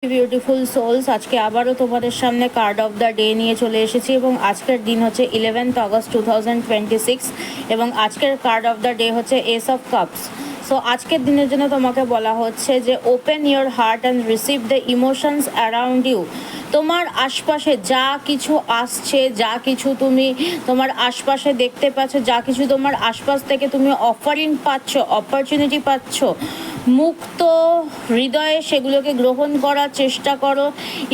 Beautiful sols, আজকে আবারও তোমাদের সামনে কার্ড অফ দ্য ডে নিয়ে চলে এসেছি এবং আজকের দিন হচ্ছে 11th August 2026 এবং আজকের কার্ড অফ দ্য ডে হচ্ছে এস অফ কাপস। সো আজকের দিনের জন্য তোমাকে বলা হচ্ছে যে open your heart and receive the emotions around you. তোমার আশপাশে যা কিছু আসছে, যা কিছু তুমি তোমার আশপাশে দেখতে পাচ্ছ, যা কিছু তোমার আশপাশ থেকে তুমি অফারিং পাচ্ছ, অপরচুনিটি পাচ্ছ, মুক্ত হৃদয়ে সেগুলোকে গ্রহণ করার চেষ্টা করো।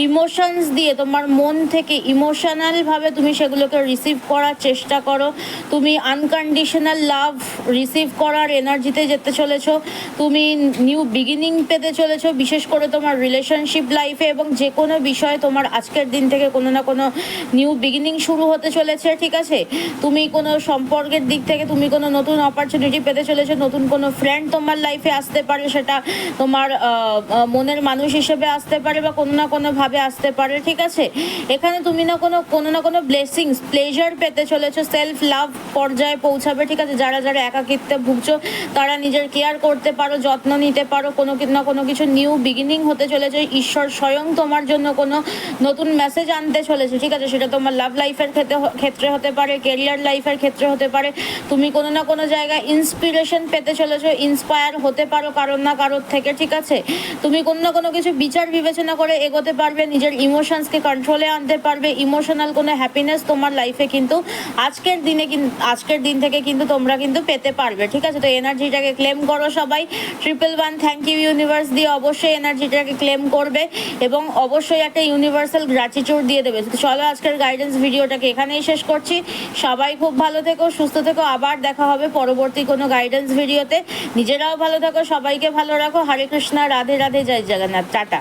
ইমোশনস দিয়ে, তোমার মন থেকে ইমোশনালভাবে তুমি সেগুলোকে রিসিভ করার চেষ্টা করো। তুমি আনকন্ডিশনাল লাভ রিসিভ করার এনার্জিতে যেতে চলেছো। তুমি নিউ বিগিনিং পেতে চলেছো, বিশেষ করে তোমার রিলেশনশিপ লাইফে, এবং যে কোনো বিষয়ে তোমার আজকের দিন থেকে কোনো না কোনো নিউ বিগিনিং শুরু হতে চলেছে। ঠিক আছে, তুমি কোনো সম্পর্কের দিক থেকে তুমি কোনো নতুন অপরচুনিটি পেতে চলেছো, নতুন কোনো ফ্রেন্ড তোমার লাইফে আসতে পারে, সেটা তোমার মনের মানুষ হিসেবে আসতে পারে বা কোনো না কোনোভাবে আসতে পারে। ঠিক আছে, এখানে তুমি কোনো না কোনো ব্লেসিংস, প্লেজার পেতে চলেছো, সেলফ লাভ পর্যায়ে পৌঁছাবে। ঠিক আছে, যারা যারা একাকিত্বে ভুগছো তারা নিজের কেয়ার করতে পারো, যত্ন নিতে পারো, কোনো না কোনো কিছু নিউ বিগিনিং হতে চলেছে। ঈশ্বর স্বয়ং তোমার জন্য কোনো নতুন মেসেজ আনতে চলেছে। ঠিক আছে, সেটা তোমার লাভ লাইফের ক্ষেত্রে হতে পারে, কেরিয়ার লাইফের ক্ষেত্রে হতে পারে। তুমি কোনো না কোনো জায়গায় ইন্সপিরেশন পেতে চলেছো, ইন্সপায়ার হতে পারো কারোর না কারোর থেকে। ঠিক আছে, তুমি কোনো না কোনো কিছু বিচার বিবেচনা করে এগোতে পারবে, নিজের ইমোশনসকে কন্ট্রোলে আনতে পারবে। ইমোশনাল কোনো হ্যাপিনেস তোমার লাইফে কিন্তু আজকের দিন থেকে কিন্তু তোমরা কিন্তু পেতে পারবে। ঠিক আছে, তো এনার্জিটাকে ক্লেম করো সবাই। 111 থ্যাংক ইউ ইউনিভার্স দিয়ে অবশ্যই এনার্জিটাকে ক্লেম করবে এবং অবশ্যই একটা ইউনিভার্সাল গ্র্যাটিটিউড দিয়ে দেবে। চলো আজকের গাইডেন্স ভিডিওটাকে এখানেই শেষ করছি। সবাই খুব ভালো থেকো, সুস্থ থেকো, আবার দেখা হবে পরবর্তী কোনো গাইডেন্স ভিডিওতে। নিজেরাও ভালো থাকো, সবাইকে ভালো রাখো। হরে কৃষ্ণা, রাধে রাধে, জয় জগন্নাথ, টাটা।